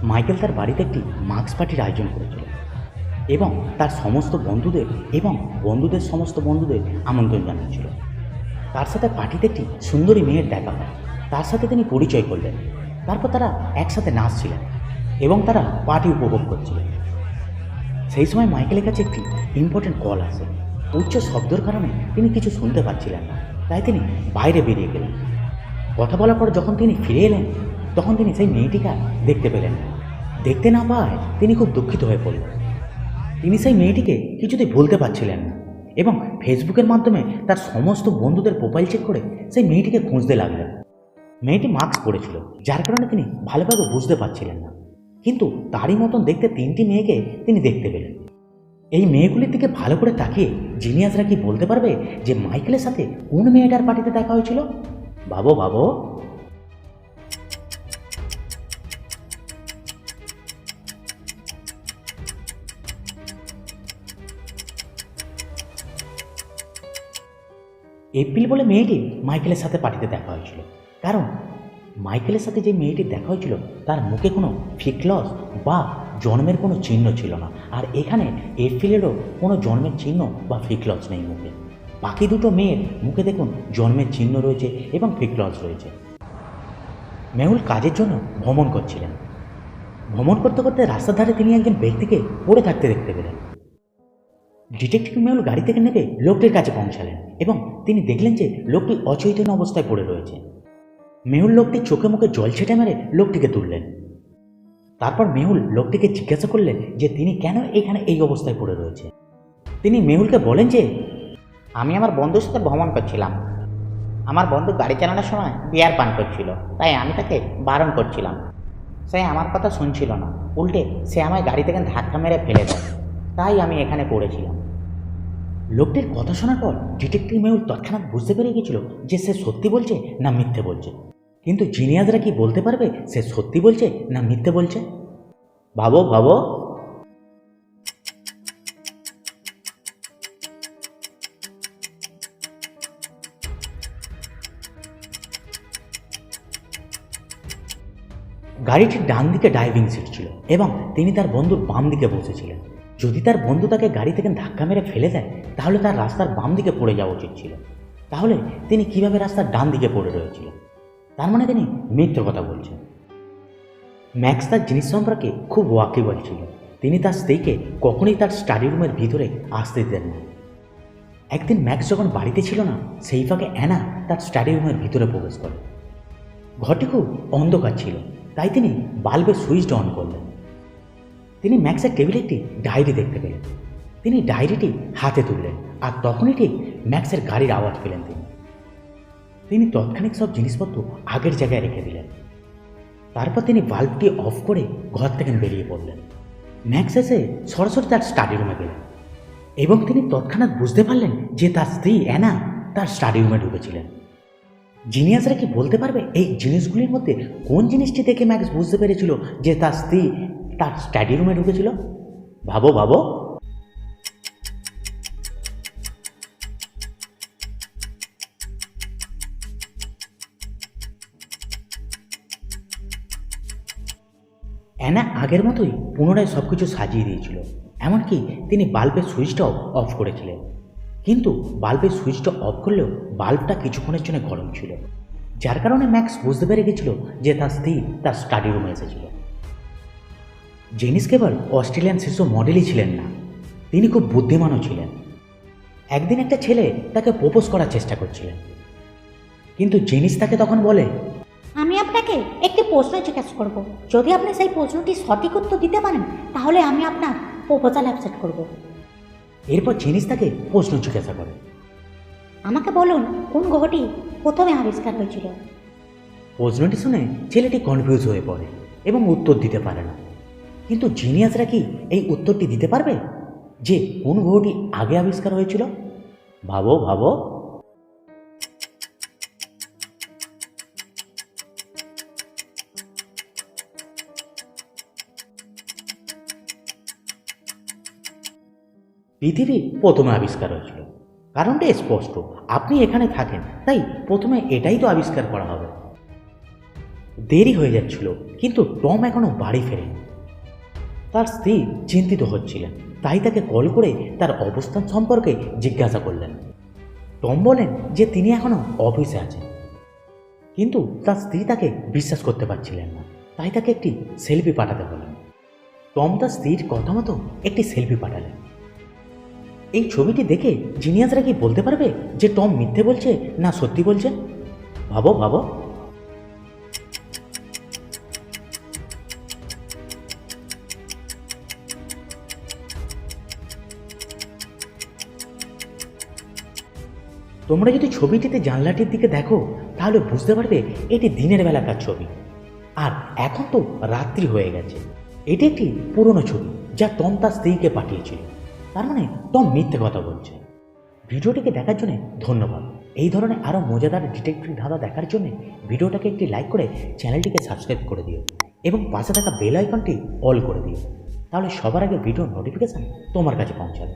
Michael তার বাড়িতে একটি মাস্ক পার্টির আয়োজন করেছিল এবং তার সমস্ত বন্ধুদের এবং বন্ধুদের সমস্ত বন্ধুদের আমন্ত্রণ জানিয়েছিল। তার সাথে পার্টিতে একটি সুন্দরী মেয়ের দেখা হয়, তার সাথে তিনি পরিচয় করলেন। তারপর তারা একসাথে নাচছিলেন এবং তারা পার্টি উপভোগ করছিলেন। সেই সময় মাইকেলের কাছে একটি ইম্পর্টেন্ট কল আসে। উচ্চ শব্দের কারণে তিনি কিছু শুনতে পাচ্ছিলেন না, তাই তিনি বাইরে বেরিয়ে গেলেন। কথা বলার পর যখন তিনি ফিরে এলেন তখন তিনি সেই মেয়েটিকে দেখতে পেলেন না। দেখতে না পাওয়ায় তিনি খুব দুঃখিত হয়ে পড়লেন। তিনি সেই মেয়েটিকে কিছুতেই ভুলতে পারছিলেন না এবং ফেসবুকের মাধ্যমে তার সমস্ত বন্ধুদের প্রোফাইল চেক করে সেই মেয়েটিকে খুঁজতে লাগলেন। মেয়েটি মাস্ক পরেছিল, যার কারণে তিনি ভালোভাবে বুঝতে পারছিলেন না, কিন্তু তারই মতন দেখতে তিনটি মেয়েকে তিনি দেখতে পেলেন। এই মেয়েগুলির দিকে ভালো করে তাকিয়ে জিনিয়াসরা কি বলতে পারবে যে মাইকেলের সাথে কোন মেয়েটার পার্টিতে দেখা হয়েছিল? ভাবো ভাবো। এপ্রিল বলে মেয়েটি মাইকেলের সাথে পার্টিতে দেখা হয়েছিল, কারণ মাইকেলের সাথে যে মেয়েটি দেখা হয়েছিল তার মুখে কোনো ফিকলস বা জন্মের কোনো চিহ্ন ছিল না, আর এখানে এপ্রিলেরও কোনো জন্মের চিহ্ন বা ফিকলস নেই মুখে। বাকি দুটো মেয়ের মুখে দেখুন জন্মের চিহ্ন রয়েছে এবং ফিকলস রয়েছে। মেহুল কাজের জন্য ভ্রমণ করছিলেন। ভ্রমণ করতে করতে রাস্তার ধারে তিনি একজন ব্যক্তিকে পড়ে থাকতে দেখতে পেলেন। ডিটেকটিভ মেহুল গাড়ি থেকে নেমে লোকটির কাছে পৌঁছালেন এবং তিনি দেখলেন যে লোকটি অচৈতন্য অবস্থায় পড়ে রয়েছে। মেহুল লোকটির চোখে মুখে জল ছেটে মেরে লোকটিকে তুললেন। তারপর মেহুল লোকটিকে জিজ্ঞাসা করলেন যে তিনি কেন এখানে এই অবস্থায় পড়ে রয়েছে। তিনি মেহুলকে বলেন যে আমি আমার বন্ধুর সাথে ভ্রমণ করছিলাম। আমার বন্ধু গাড়ি চালানোর সময় বিয়ার পান করছিল, তাই আমি তাকে বারণ করছিলাম। সে আমার কথা শুনছিল না, উল্টে সে আমায় গাড়ি থেকে ধাক্কা মেরে ফেলে দেয়, তাই আমি এখানে পড়েছিলাম। লোকটির কথা শোনার পর ডিটেকটিভ মেহুল তৎক্ষণাৎ বুঝতে পেরে গেছিল যে সে সত্যি বলছে না মিথ্যে বলছে, কিন্তু জিনিয়াসরা কি বলতে পারবে সে সত্যি বলছে না মিথ্যে বলছে? ভাবো ভাবো। গাড়িটির ডান দিকে ড্রাইভিং সিট ছিল এবং তিনি তার বন্ধুর বাম দিকে বসেছিলেন। যদি তার বন্ধু তাকে গাড়ি থেকে ধাক্কা মেরে ফেলে দেয় তাহলে তার রাস্তার বাম দিকে পড়ে যাওয়া উচিত ছিল। তাহলে তিনি কিভাবে রাস্তার ডান দিকে পড়ে রয়েছিল? তার মানে তিনি মিথ্যে কথা বলছেন। ম্যাক্স তার জিনিস সম্পর্কে খুব ওয়াকিবল ছিল। তিনি তার স্ত্রীকে কখনোই তার স্টাডি রুমের ভিতরে আসতে দেন না। একদিন ম্যাক্স যখন বাড়িতে ছিল না, সেই ফাঁকে অ্যানা তার স্টাডি রুমের ভিতরে প্রবেশ করে। ঘরটি খুব অন্ধকার ছিল, তাই তিনি বাল্বের সুইচটা অন করলেন। তিনি ম্যাক্সের টেবিলে একটি ডায়েরি দেখতে পেলেন। তিনি ডায়েরিটি হাতে তুললেন, আর তখনই ঠিক ম্যাক্সের গাড়ির আওয়াজ পেলেন। তিনি তৎক্ষণিক সব জিনিসপত্র আগের জায়গায় রেখে দিলেন। তারপর তিনি বাল্বটি অফ করে ঘর থেকে বেরিয়ে পড়লেন। ম্যাক্স এসে সরাসরি তার স্টাডি রুমে গেলেন এবং তিনি তৎক্ষণাৎ বুঝতে পারলেন যে তার স্ত্রী অ্যানা তার স্টাডি রুমে ঢুকেছিলেন। জিনিয়াসরা কি বলতে পারবে এই জিনিসগুলির মধ্যে কোন জিনিসটি দেখে ম্যাক্স বুঝতে পেরেছিল যে তার স্ত্রী তার স্টাডি রুমে ঢুকেছিল? ভাবো ভাবো। অ্যানা আগের মতোই পুনরায় সব কিছু সাজিয়ে দিয়েছিল, এমনকি তিনি বাল্বের সুইচটাও অফ করেছিলেন। কিন্তু বাল্বের সুইচটা অফ করলেও বাল্বটা কিছুক্ষণের জন্য গরম ছিল, যার কারণে ম্যাক্স বুঝতে পেরে গেছিল যে তার স্ত্রী তার স্টাডি রুমে এসেছিল। জেনিস কেবল অস্ট্রেলিয়ান শীর্ষ মডেলই ছিলেন না, তিনি খুব বুদ্ধিমানও ছিলেন। একদিন একটা ছেলে তাকে প্রপোজ করার চেষ্টা করছিলেন, কিন্তু জেনিস তাকে তখন বলে, আমি আপনাকে একটি প্রশ্ন জিজ্ঞাসা করব। যদি আপনি সেই প্রশ্নটির সঠিক উত্তর দিতে পারেন তাহলে আমি আপনার প্রপোজাল অ্যাকসেপ্ট করব। এরপর জেনিস তাকে প্রশ্ন জিজ্ঞাসা করে, আমাকে বলুন কোন গ্রহটি প্রথমে আবিষ্কার হয়েছিল? প্রশ্নটি শুনে ছেলেটি কনফিউজ হয়ে পড়ে এবং উত্তর দিতে পারে না। কিন্তু জিনিয়াসরা কি এই উত্তরটি দিতে পারবে যে কোন গ্রহটি আগে আবিষ্কার হয়েছিল? ভাবো ভাবো। পৃথিবী প্রথমে আবিষ্কার হয়েছিল। কারণটা স্পষ্ট, আপনি এখানে থাকেন তাই প্রথমে এটাই তো আবিষ্কার করা হবে। দেরি হয়ে যাচ্ছিল, কিন্তু টম এখনও বাড়ি ফেরেনি। তার স্ত্রী চিন্তিত হচ্ছিলেন, তাই তাকে কল করে তার অবস্থান সম্পর্কে জিজ্ঞাসা করলেন। টম বলেন যে তিনি এখনও অফিসে আছেন, কিন্তু তার স্ত্রী তাকে বিশ্বাস করতে পারছিলেন না, তাই তাকে একটি সেলফি পাঠাতে বলেন। টম তার স্ত্রীর কথা মতো একটি সেলফি পাঠালেন। এই ছবিটি দেখে জিনিয়াসরা কি বলতে পারবে যে টম মিথ্যে বলছে না সত্যি বলছে? ভাবো ভাবো। তোমরা যদি ছবিটিতে জানলাটির দিকে দেখো তাহলে বুঝতে পারবে এটি দিনের বেলাকার ছবি, আর এখন তো রাত্রি হয়ে গেছে। এটি একটি পুরনো ছবি যা টম তার স্ত্রীকে পাঠিয়েছিল। তার মানে টম মিথ্যে কথা বলছে। ভিডিওটিকে দেখার জন্য ধন্যবাদ। এই ধরনের আরও মজাদার ডিটেকটিভ ধাঁধা দেখার জন্য ভিডিওটাকে একটি লাইক করে চ্যানেলটিকে সাবস্ক্রাইব করে দিও এবং পাশে থাকা বেল আইকনটি অল করে দিও, তাহলে সবার আগে ভিডিও নোটিফিকেশান তোমার কাছে পৌঁছাবে।